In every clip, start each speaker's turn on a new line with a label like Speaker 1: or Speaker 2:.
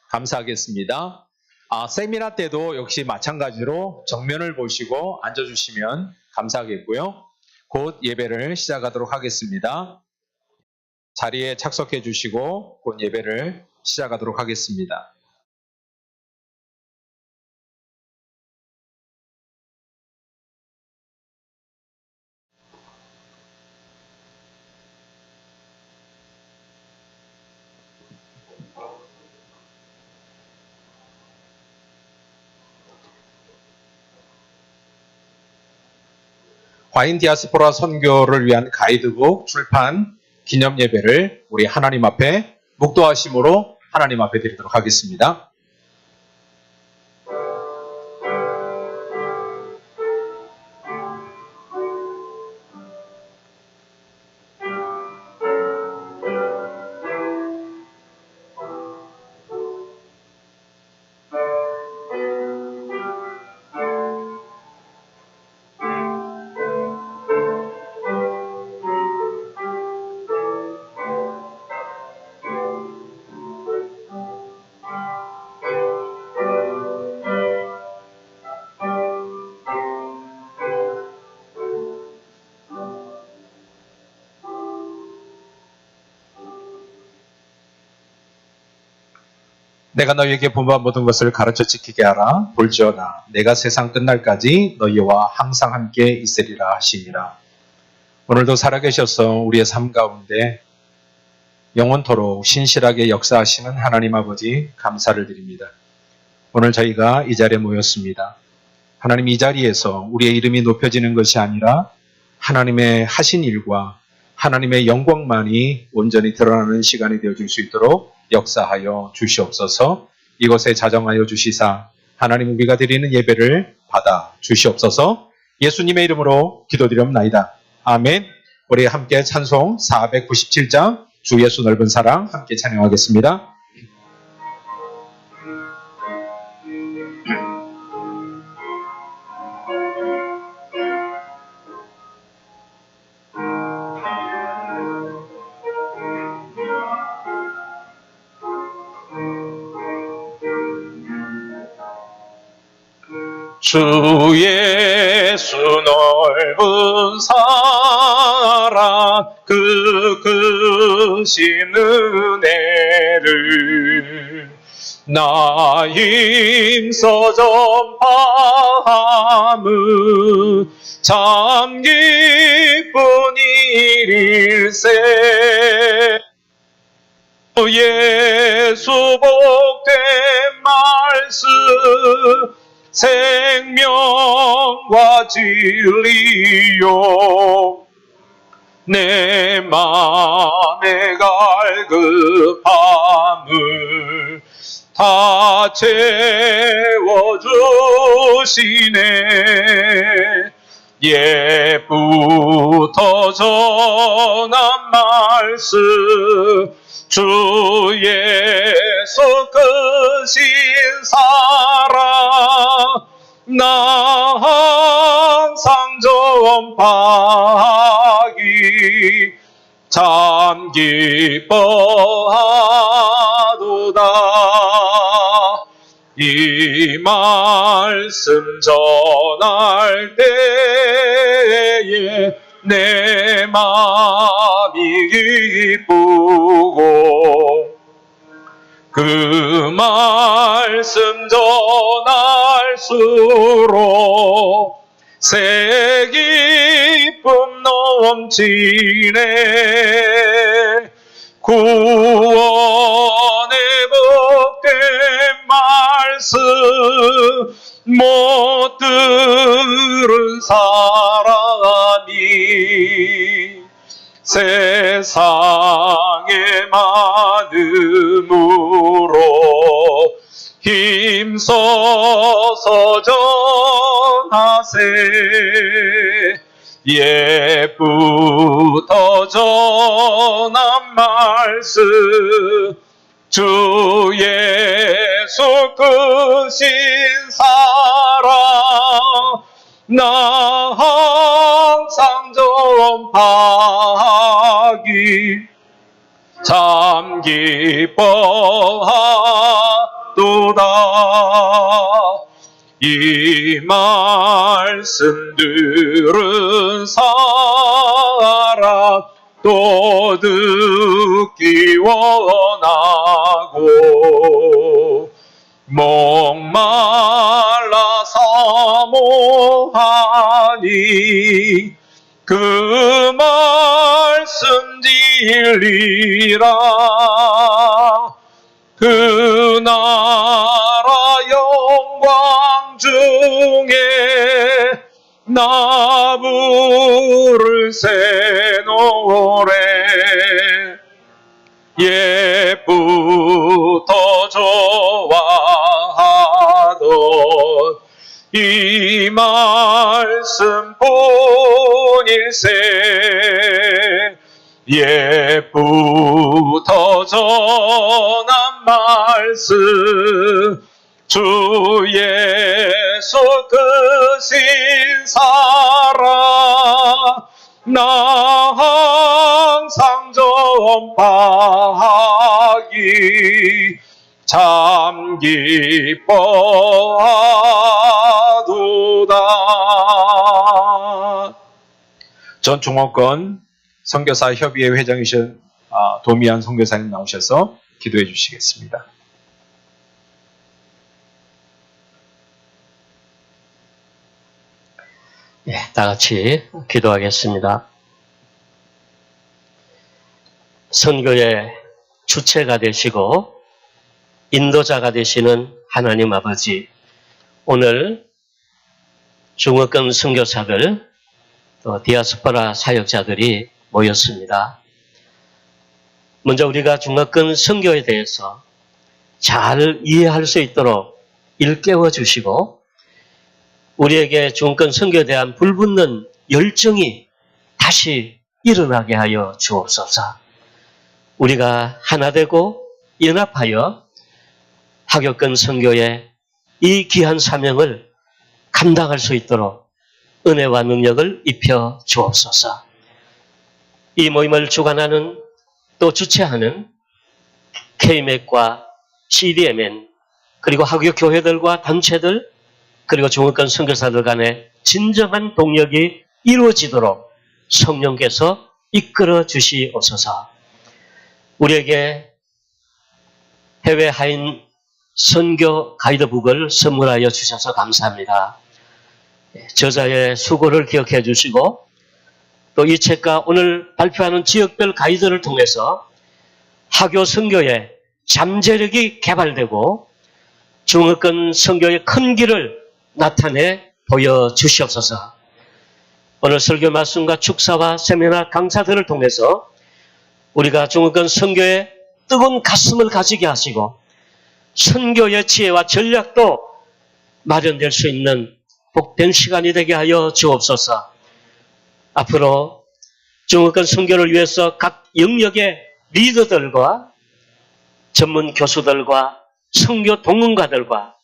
Speaker 1: 감사하겠습니다. 세미나 때도 역시 마찬가지로 정면을 보시고 앉아주시면 감사하겠고요. 곧 예배를 시작하도록 하겠습니다. 자리에 착석해 주시고 곧 예배를 시작하도록 하겠습니다. 과인 디아스포라 선교를 위한 가이드북 출판 기념 예배를 우리 하나님 앞에 묵도하심으로 하나님 앞에 드리도록 하겠습니다. 내가 너희에게 본받은 모든 것을 가르쳐 지키게 하라. 볼지어다 내가 세상 끝날까지 너희와 항상 함께 있으리라 하시니라. 오늘도 살아계셔서 우리의 삶 가운데 영원토록 신실하게 역사하시는 하나님 아버지 감사를 드립니다. 오늘 저희가 이 자리에 모였습니다. 하나님, 이 자리에서 우리의 이름이 높여지는 것이 아니라 하나님의 하신 일과 하나님의 영광만이 온전히 드러나는 시간이 되어줄 수 있도록 역사하여 주시옵소서. 이곳에 자정하여 주시사 하나님, 우리가 드리는 예배를 받아 주시옵소서. 예수님의 이름으로 기도드리옵나이다. 아멘. 우리 함께 찬송 497장 주 예수 넓은 사랑 함께 찬양하겠습니다. 주 예수 넓은 사랑 그 크신 은혜를 나 힘써 전파함은 참 기쁜 일일세. 예수 복된 말씀 생명과 진리요 내 맘의 갈급함을 다 채워주시네. 옛부터 전한 말씀 주 예수 크신 사랑 나 항상 전파하기 참 기뻐하도다. 이 말씀 전할 때에 내 마음이 기쁘고 그 말씀 전할수록 새 기쁨 넘치네. 구원의 복된 말씀 못 들은 사람이 세상에 많음으로 힘써서 전하세. 옛부터 전한 말씀 주 예수 크신 사랑 나 항상 전파하기 참 기뻐하도다. 이 말씀 들은 사람 또 듣기 원하고 목말라 사모하니 그 말씀 진리라. 그 나라 영광 중에 나 부를 새 노래 옛부터 좋아하던 이 말씀 뿐일세. 옛부터 전한 말씀 주 예수 그 신사랑 나 항상 전파하기 참 기뻐하도다. 전 종업권 선교사 협의회 회장이신 도미안 선교사님 나오셔서 기도해 주시겠습니다.
Speaker 2: 네, 다 같이 기도하겠습니다. 선교의 주체가 되시고 인도자가 되시는 하나님 아버지, 오늘 중어권 선교사들 또 디아스포라 사역자들이 모였습니다. 먼저 우리가 중어권 선교에 대해서 잘 이해할 수 있도록 일깨워 주시고 우리에게 중어권 선교에 대한 불붙는 열정이 다시 일어나게 하여 주옵소서. 우리가 하나 되고 연합하여 하교권 선교의 이 귀한 사명을 감당할 수 있도록 은혜와 능력을 입혀 주옵소서. 이 모임을 주관하는 또 주최하는 KMEC과 CDMN 그리고 하교 교회들과 단체들 그리고 중어권 선교사들 간의 진정한 동력이 이루어지도록 성령께서 이끌어 주시옵소서. 우리에게 해외 하인 선교 가이드북을 선물하여 주셔서 감사합니다. 저자의 수고를 기억해 주시고 또 이 책과 오늘 발표하는 지역별 가이드를 통해서 하교 선교의 잠재력이 개발되고 중어권 선교의 큰 길을 나타내 보여주시옵소서. 오늘 설교 말씀과 축사와 세미나 강사들을 통해서 우리가 중어권 선교의 뜨거운 가슴을 가지게 하시고 선교의 지혜와 전략도 마련될 수 있는 복된 시간이 되게 하여 주옵소서. 앞으로 중어권 선교를 위해서 각 영역의 리더들과 전문 교수들과 선교 동문가들과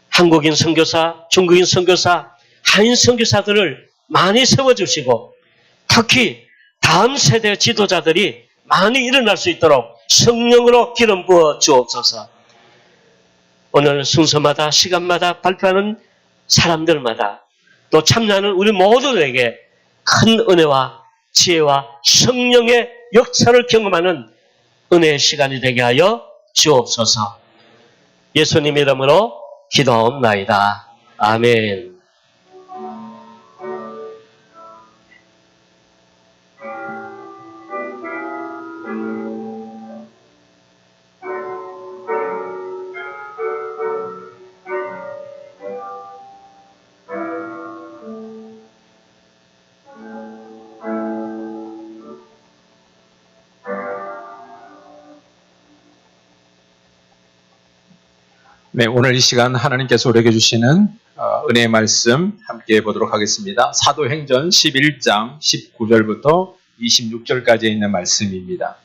Speaker 2: 한국인 선교사, 중국인 선교사, 한인 선교사들을 많이 세워주시고 특히 다음 세대 지도자들이 많이 일어날 수 있도록 성령으로 기름 부어 주옵소서. 오늘 순서마다 시간마다 발표하는 사람들마다 또 참여하는 우리 모두에게 큰 은혜와 지혜와 성령의 역사를 경험하는 은혜의 시간이 되게 하여 주옵소서. 예수님 이름으로 기도하옵나이다. 아멘.
Speaker 1: 네, 오늘 이 시간 하나님께서 우리에게 주시는 은혜의 말씀 함께 보도록 하겠습니다. 사도행전 11장 19절부터 26절까지 있는 말씀입니다.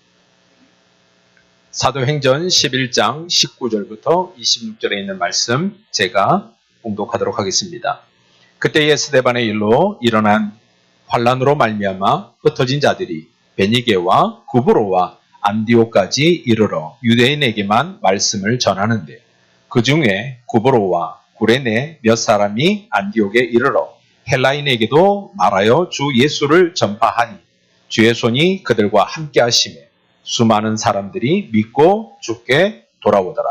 Speaker 1: 사도행전 11장 19절부터 26절에 있는 말씀 제가 봉독하도록 하겠습니다. 그때의 스데반의 일로 일어난 환란으로 말미암아 흩어진 자들이 베니게와 구브로와 안디오까지 이르러 유대인에게만 말씀을 전하는데 그 중에 구브로와 구레네 몇 사람이 안디옥에 이르러 헬라인에게도 말하여 주 예수를 전파하니 주의 손이 그들과 함께 하심에 수많은 사람들이 믿고 주께 돌아오더라.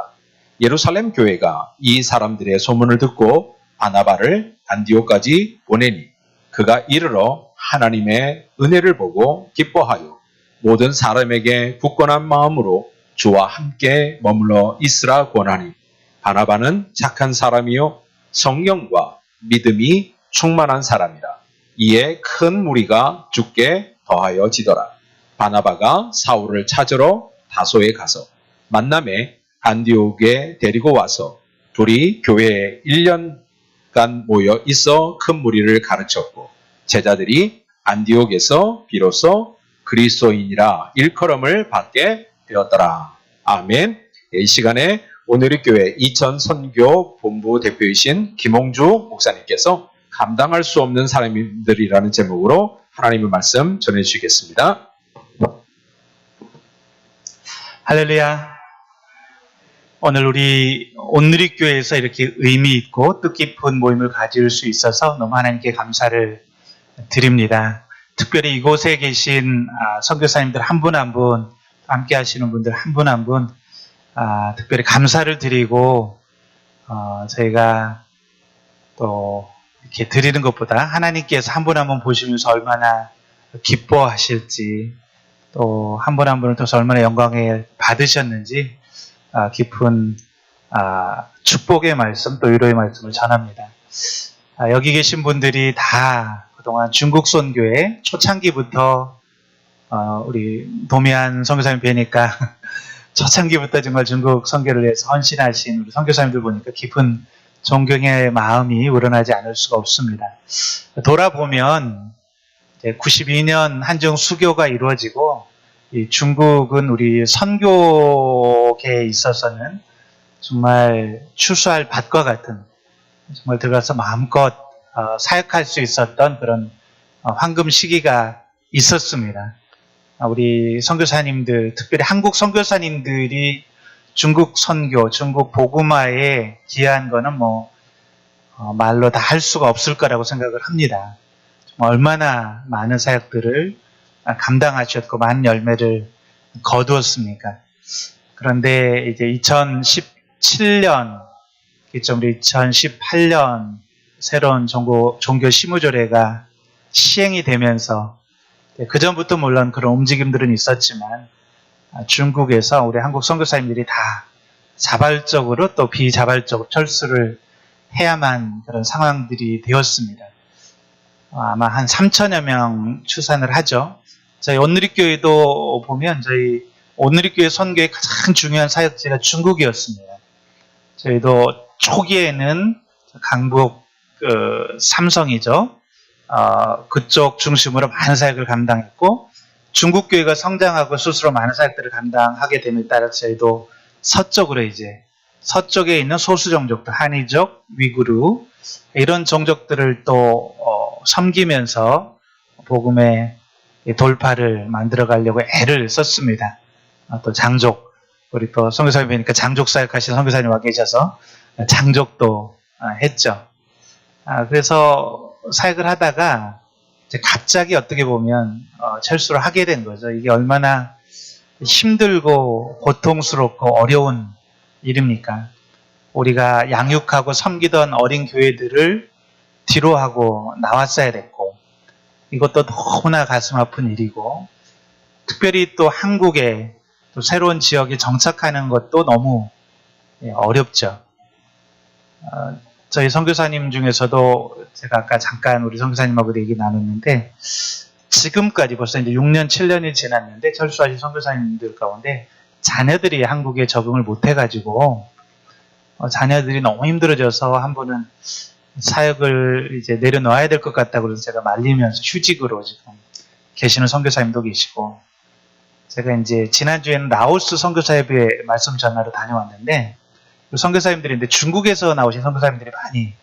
Speaker 1: 예루살렘 교회가 이 사람들의 소문을 듣고 바나바를 안디옥까지 보내니 그가 이르러 하나님의 은혜를 보고 기뻐하여 모든 사람에게 굳건한 마음으로 주와 함께 머물러 있으라 권하니 바나바는 착한 사람이요 성령과 믿음이 충만한 사람이라. 이에 큰 무리가 주께 더하여지더라. 바나바가 사울을 찾으러 다소에 가서 만남에 안디옥에 데리고 와서 둘이 교회에 1년간 모여 있어 큰 무리를 가르쳤고 제자들이 안디옥에서 비로소 그리스도인이라 일컬음을 받게 되었더라. 아멘. 이 시간에 오늘의 교회 이천 선교 본부 대표이신 김홍주 목사님께서 감당할 수 없는 사람들이라는 제목으로 하나님의 말씀 전해주시겠습니다.
Speaker 3: 할렐루야. 오늘 우리 온누리교회에서 이렇게 의미 있고 뜻깊은 모임을 가질 수 있어서 너무 하나님께 감사를 드립니다. 특별히 이곳에 계신 선교사님들 한 분 한 분, 함께 하시는 분들 한 분 한 분 특별히 감사를 드리고 저희가 또 이렇게 드리는 것보다 하나님께서 한 분 한 분 보시면서 얼마나 기뻐하실지 또 한 분 한 분을 통해서 얼마나 영광을 받으셨는지 깊은 축복의 말씀 또 위로의 말씀을 전합니다. 여기 계신 분들이 다 그동안 중국 선교회 초창기부터 우리 도미안 선교사님 뵈니까 초창기부터 정말 중국 선교를 위해서 헌신하신 우리 선교사님들 보니까 깊은 존경의 마음이 우러나지 않을 수가 없습니다. 돌아보면 92년 한중 수교가 이루어지고 이 중국은 우리 선교계에 있어서는 정말 추수할 밭과 같은 정말 들어가서 마음껏 사역할 수 있었던 그런 황금 시기가 있었습니다. 우리 선교사님들, 특별히 한국 선교사님들이 중국 선교, 중국 복음화에 기여한 거는 말로 다 할 수가 없을 거라고 생각을 합니다. 얼마나 많은 사역들을 감당하셨고 많은 열매를 거두었습니까? 그런데 이제 2017년, 우리 2018년 새로운 종교 심우조례가 시행이 되면서 그전부터 물론 그런 움직임들은 있었지만 중국에서 우리 한국 선교사님들이 다 자발적으로 또 비자발적으로 철수를 해야만 그런 상황들이 되었습니다. 아마 한 3천여 명 추산을 하죠. 저희 온누리교회도 보면 저희 온누리교회 선교의 가장 중요한 사역지가 중국이었습니다. 저희도 초기에는 강북 삼성이죠. 그쪽 중심으로 많은 사역을 감당했고 중국 교회가 성장하고 스스로 많은 사역들을 감당하게 됨에 따라서 저희도 서쪽으로 이제 서쪽에 있는 소수 종족들 한이족, 위구르 이런 종족들을 또 섬기면서 복음의 돌파를 만들어 가려고 애를 썼습니다. 또 장족 우리 또 선교사님 뵈니까 장족 사역하시는 선교사님 와 계셔서 장족도 했죠. 그래서 사역을 하다가 이제 갑자기 어떻게 보면 철수를 하게 된 거죠. 이게 얼마나 힘들고 고통스럽고 어려운 일입니까? 우리가 양육하고 섬기던 어린 교회들을 뒤로하고 나왔어야 됐고 이것도 너무나 가슴 아픈 일이고 특별히 또 한국에 또 새로운 지역에 정착하는 것도 너무 어렵죠. 저희 선교사님 중에서도 제가 아까 잠깐 우리 선교사님하고 얘기 나눴는데 지금까지 벌써 이제 6년, 7년이 지났는데 철수하신 선교사님들 가운데 자녀들이 한국에 적응을 못 해가지고 자녀들이 너무 힘들어져서 한 분은 사역을 이제 내려놓아야 될 것 같다고 그래서 제가 말리면서 휴직으로 지금 계시는 선교사님도 계시고 제가 이제 지난주에는 라오스 선교사협의회 말씀 전하러 다녀왔는데 선교사님들인데 중국에서 나오신 선교사님들이 많이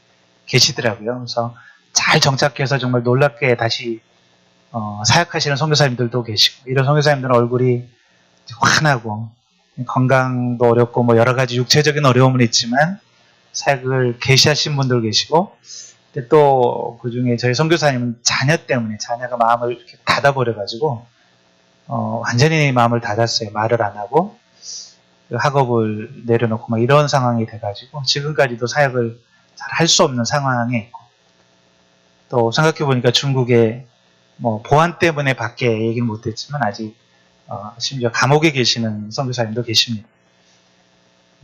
Speaker 3: 계시더라고요. 그래서 잘 정착해서 정말 놀랍게 다시 사역하시는 선교사님들도 계시고 이런 선교사님들은 얼굴이 환하고 건강도 어렵고 뭐 여러 가지 육체적인 어려움은 있지만 사역을 개시하신 분들 계시고, 근데 또 그중에 저희 선교사님은 자녀 때문에 자녀가 마음을 이렇게 닫아버려가지고 완전히 마음을 닫았어요. 말을 안 하고 학업을 내려놓고 막 이런 상황이 돼가지고 지금까지도 사역을 잘 할 수 없는 상황에 있고, 또 생각해 보니까 중국에 뭐 보안 때문에 밖에 얘기는 못했지만 아직 심지어 감옥에 계시는 선교사님도 계십니다.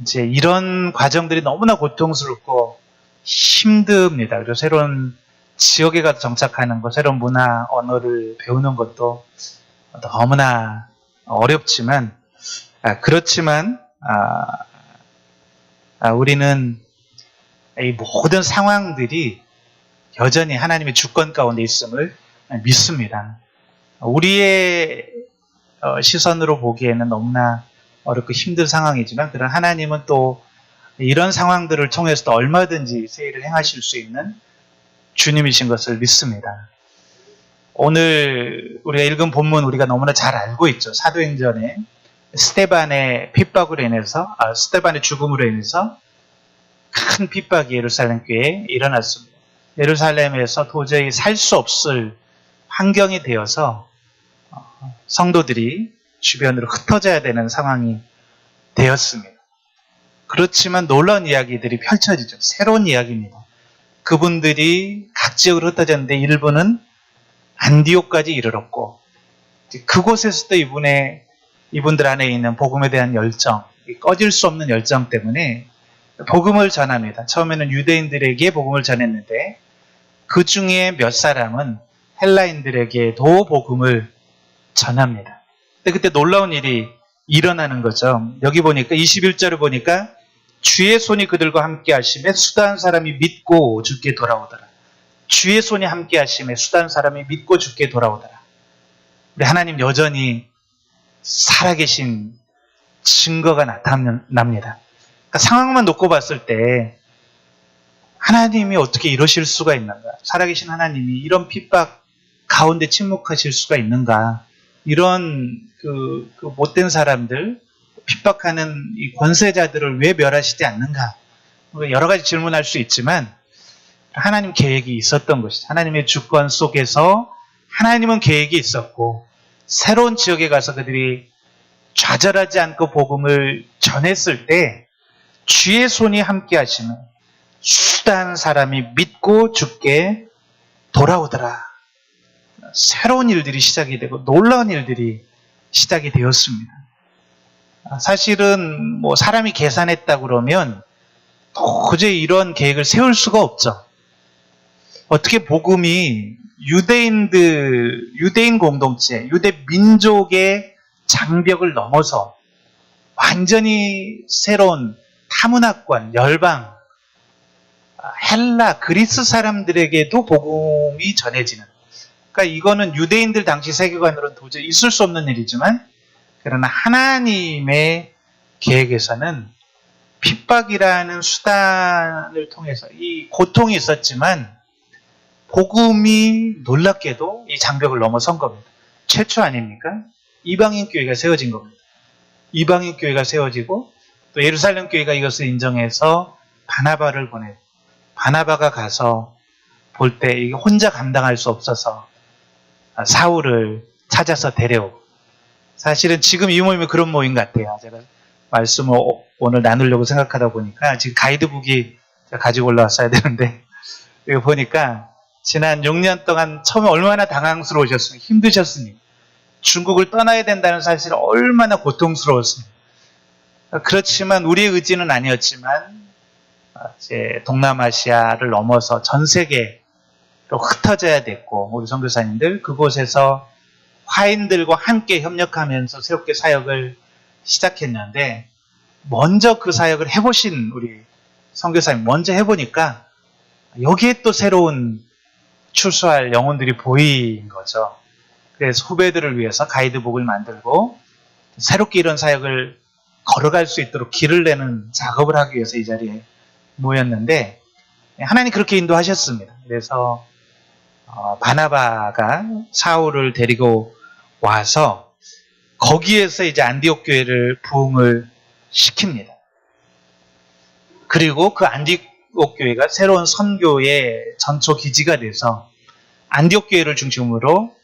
Speaker 3: 이제 이런 과정들이 너무나 고통스럽고 힘듭니다. 그리고 새로운 지역에 가서 정착하는 것, 새로운 문화, 언어를 배우는 것도 너무나 어렵지만, 그렇지만 우리는 이 모든 상황들이 여전히 하나님의 주권 가운데 있음을 믿습니다. 우리의 시선으로 보기에는 너무나 어렵고 힘든 상황이지만, 그런 하나님은 또 이런 상황들을 통해서도 얼마든지 세일을 행하실 수 있는 주님이신 것을 믿습니다. 오늘 우리가 읽은 본문 우리가 너무나 잘 알고 있죠. 사도행전에 스데반의 핍박으로 인해서, 스데반의 죽음으로 인해서 큰 핍박이 예루살렘 교회에 일어났습니다. 예루살렘에서 도저히 살 수 없을 환경이 되어서 성도들이 주변으로 흩어져야 되는 상황이 되었습니다. 그렇지만 놀라운 이야기들이 펼쳐지죠. 새로운 이야기입니다. 그분들이 각 지역으로 흩어졌는데 일부는 안디옥까지 이르렀고, 그곳에서도 이분들 안에 있는 복음에 대한 열정, 꺼질 수 없는 열정 때문에 복음을 전합니다. 처음에는 유대인들에게 복음을 전했는데 그 중에 몇 사람은 헬라인들에게도 복음을 전합니다. 근데 그때 놀라운 일이 일어나는 거죠. 여기 보니까 21절을 보니까 주의 손이 그들과 함께 하심에 수다한 사람이 믿고 주께 돌아오더라. 주의 손이 함께 하심에 수다한 사람이 믿고 주께 돌아오더라. 우리 하나님 여전히 살아계신 증거가 나타납니다. 그러니까 상황만 놓고 봤을 때 하나님이 어떻게 이러실 수가 있는가? 살아계신 하나님이 이런 핍박 가운데 침묵하실 수가 있는가? 이런 그 못된 사람들, 핍박하는 이 권세자들을 왜 멸하시지 않는가? 여러 가지 질문할 수 있지만 하나님 계획이 있었던 것이죠. 하나님의 주권 속에서 하나님은 계획이 있었고, 새로운 지역에 가서 그들이 좌절하지 않고 복음을 전했을 때 주의 손이 함께 하시면 수다한 사람이 믿고 주께 돌아오더라. 새로운 일들이 시작이 되고 놀라운 일들이 시작이 되었습니다. 사실은 뭐 사람이 계산했다 그러면 도저히 이런 계획을 세울 수가 없죠. 어떻게 복음이 유대인 공동체, 유대 민족의 장벽을 넘어서 완전히 새로운 타문화권, 열방, 헬라, 그리스 사람들에게도 복음이 전해지는. 그러니까 이거는 유대인들 당시 세계관으로는 도저히 있을 수 없는 일이지만, 그러나 하나님의 계획에서는 핍박이라는 수단을 통해서 이 고통이 있었지만 복음이 놀랍게도 이 장벽을 넘어선 겁니다. 최초 아닙니까? 이방인 교회가 세워진 겁니다. 이방인 교회가 세워지고 또 예루살렘 교회가 이것을 인정해서 바나바를 보내고, 바나바가 가서 볼 때 이게 혼자 감당할 수 없어서 사울을 찾아서 데려오고, 사실은 지금 이 모임이 그런 모임 같아요. 제가 말씀을 오늘 나누려고 생각하다 보니까 지금 가이드북이 제가 가지고 올라왔어야 되는데, 이거 보니까 지난 6년 동안 처음에 얼마나 당황스러우셨습니까? 힘드셨습니까? 중국을 떠나야 된다는 사실은 얼마나 고통스러웠습니까? 그렇지만 우리의 의지는 아니었지만 이제 동남아시아를 넘어서 전 세계로 흩어져야 됐고, 우리 선교사님들 그곳에서 화인들과 함께 협력하면서 새롭게 사역을 시작했는데, 먼저 그 사역을 해보신 우리 선교사님 먼저 해보니까 여기에 또 새로운 출소할 영혼들이 보인 거죠. 그래서 후배들을 위해서 가이드북을 만들고 새롭게 이런 사역을 걸어갈 수 있도록 길을 내는 작업을 하기 위해서 이 자리에 모였는데, 하나님 그렇게 인도하셨습니다. 그래서 바나바가 사울을 데리고 와서 거기에서 이제 안디옥 교회를 부흥을 시킵니다. 그리고 그 안디옥 교회가 새로운 선교의 전초 기지가 돼서 안디옥 교회를 중심으로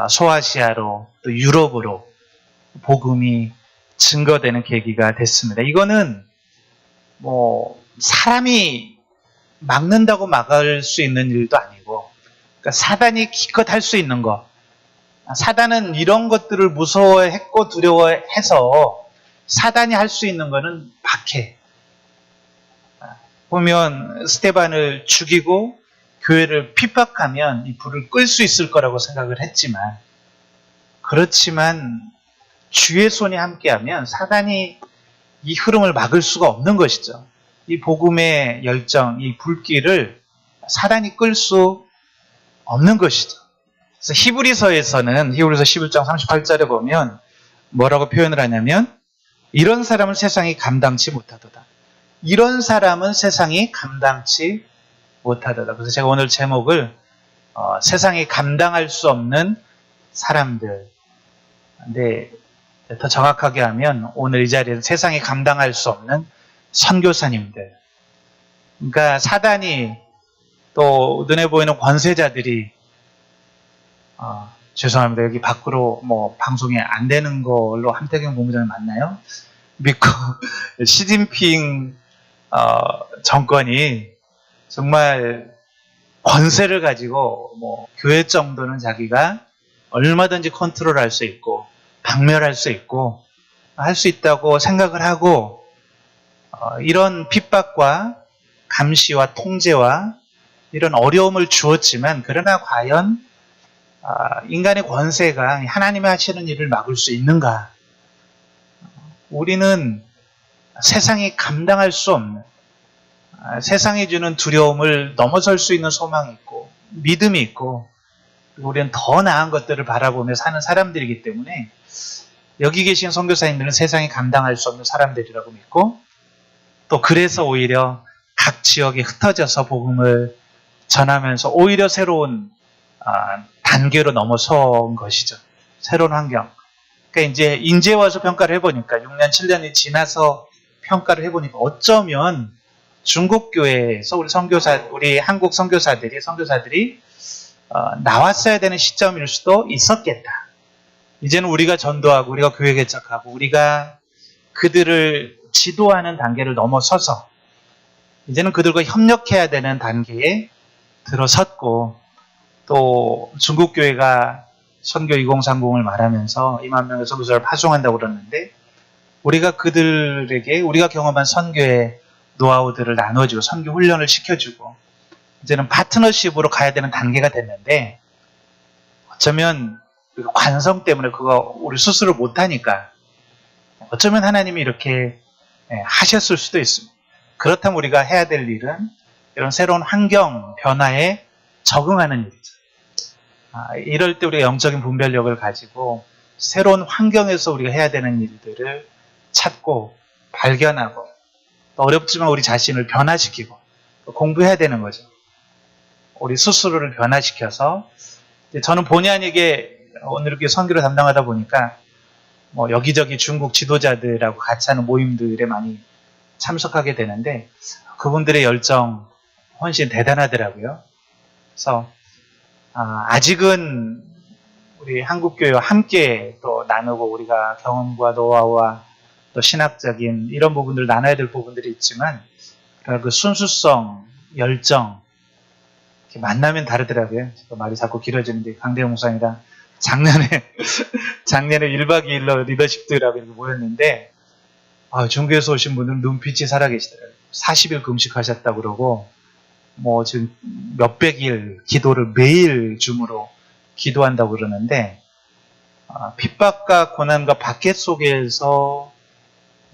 Speaker 3: 소아시아로 또 유럽으로 복음이 증거되는 계기가 됐습니다. 이거는 뭐 사람이 막는다고 막을 수 있는 일도 아니고, 그러니까 사단이 기껏 할 수 있는 거, 사단은 이런 것들을 무서워했고 두려워해서 사단이 할 수 있는 거는 박해. 보면 스테반을 죽이고 교회를 핍박하면 이 불을 끌 수 있을 거라고 생각을 했지만, 그렇지만 주의 손이 함께하면 사단이 이 흐름을 막을 수가 없는 것이죠. 이 복음의 열정, 이 불길을 사단이 끌 수 없는 것이죠. 그래서 히브리서에서는 히브리서 11장 38절에 보면 뭐라고 표현을 하냐면, 이런 사람은 세상이 감당치 못하도다. 이런 사람은 세상이 감당치 못하도다. 그래서 제가 오늘 제목을 세상이 감당할 수 없는 사람들. 근데 더 정확하게 하면 오늘 이 자리에는 세상이 감당할 수 없는 선교사님들. 그러니까 사단이 또 눈에 보이는 권세자들이 죄송합니다. 여기 밖으로 뭐 방송이 안 되는 걸로 함태경 본부장이 맞나요? 믿고 시진핑 정권이 정말 권세를 가지고 뭐 교회 정도는 자기가 얼마든지 컨트롤할 수 있고 박멸할 수 있고 할 수 있다고 생각을 하고 이런 핍박과 감시와 통제와 이런 어려움을 주었지만, 그러나 과연 인간의 권세가 하나님이 하시는 일을 막을 수 있는가? 우리는 세상이 감당할 수 없는, 세상이 주는 두려움을 넘어설 수 있는 소망이 있고 믿음이 있고, 우리는 더 나은 것들을 바라보며 사는 사람들이기 때문에 여기 계신 선교사님들은 세상이 감당할 수 없는 사람들이라고 믿고, 또 그래서 오히려 각 지역에 흩어져서 복음을 전하면서 오히려 새로운 단계로 넘어선 것이죠. 새로운 환경. 그러니까 이제 와서 평가를 해보니까 6년, 7년이 지나서 평가를 해보니까 어쩌면 중국 교회에서 우리 한국 선교사들이 나왔어야 되는 시점일 수도 있었겠다. 이제는 우리가 전도하고 우리가 교회 개척하고 우리가 그들을 지도하는 단계를 넘어서서 이제는 그들과 협력해야 되는 단계에 들어섰고, 또 중국 교회가 선교 2030을 말하면서 2만 명의 선교사를 파송한다고 그러는데, 우리가 그들에게 우리가 경험한 선교의 노하우들을 나눠주고 선교 훈련을 시켜주고 이제는 파트너십으로 가야 되는 단계가 됐는데, 어쩌면 관성 때문에 그거 우리 스스로 못하니까 어쩌면 하나님이 이렇게 하셨을 수도 있습니다. 그렇다면 우리가 해야 될 일은 이런 새로운 환경 변화에 적응하는 일이죠. 이럴 때 우리가 영적인 분별력을 가지고 새로운 환경에서 우리가 해야 되는 일들을 찾고 발견하고, 또 어렵지만 우리 자신을 변화시키고 공부해야 되는 거죠. 우리 스스로를 변화시켜서, 저는 본의 아니게 오늘 이렇게 선교를 담당하다 보니까 뭐 여기저기 중국 지도자들하고 같이 하는 모임들에 많이 참석하게 되는데, 그분들의 열정 훨씬 대단하더라고요. 그래서 아직은 우리 한국교회와 함께 또 나누고 우리가 경험과 노하우와 또 신학적인 이런 부분들을 나눠야 될 부분들이 있지만, 그 순수성, 열정 이렇게 만나면 다르더라고요. 제가 말이 자꾸 길어지는데, 강대영 목사님이랑 작년에 1박 2일로 리더십들하고 이렇게 모였는데, 중교에서 오신 분들은 눈빛이 살아계시더라고요. 40일 금식하셨다고 그러고, 뭐 지금 몇백일 기도를 매일 줌으로 기도한다고 그러는데, 핍박과 고난과 박해 속에서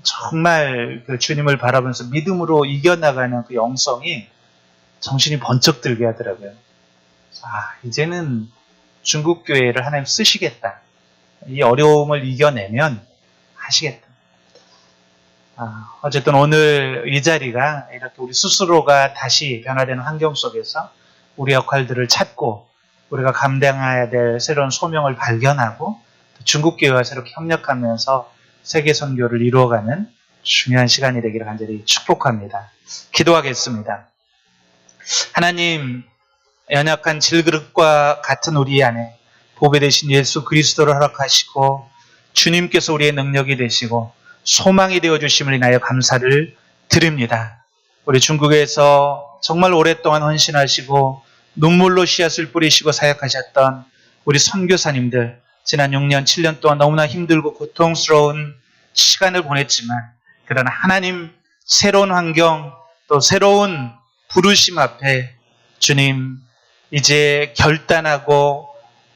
Speaker 3: 정말 그 주님을 바라보면서 믿음으로 이겨나가는 그 영성이 정신이 번쩍 들게 하더라고요. 이제는 중국 교회를 하나님 쓰시겠다. 이 어려움을 이겨내면 하시겠다. 어쨌든 오늘 이 자리가 이렇게 우리 스스로가 다시 변화되는 환경 속에서 우리 역할들을 찾고 우리가 감당해야 될 새로운 소명을 발견하고 중국 교회와 새롭게 협력하면서 세계 선교를 이루어가는 중요한 시간이 되기를 간절히 축복합니다. 기도하겠습니다. 하나님, 연약한 질그릇과 같은 우리 안에 보배 되신 예수 그리스도를 허락하시고 주님께서 우리의 능력이 되시고 소망이 되어주심을 인하여 감사를 드립니다. 우리 중국에서 정말 오랫동안 헌신하시고 눈물로 씨앗을 뿌리시고 사역하셨던 우리 선교사님들, 지난 6년, 7년 동안 너무나 힘들고 고통스러운 시간을 보냈지만 그러나 하나님 새로운 환경 또 새로운 부르심 앞에 주님 이제 결단하고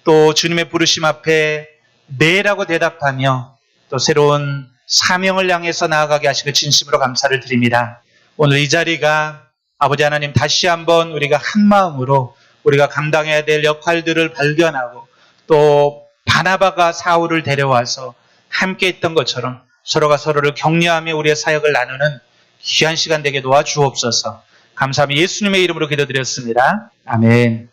Speaker 3: 또 주님의 부르심 앞에 네라고 대답하며 또 새로운 사명을 향해서 나아가게 하시고 진심으로 감사를 드립니다. 오늘 이 자리가 아버지 하나님 다시 한번 우리가 한 마음으로 우리가 감당해야 될 역할들을 발견하고 또 바나바가 사울을 데려와서 함께 했던 것처럼 서로가 서로를 격려하며 우리의 사역을 나누는 귀한 시간 되게 도와주옵소서. 감사하며 예수님의 이름으로 기도드렸습니다. 아멘.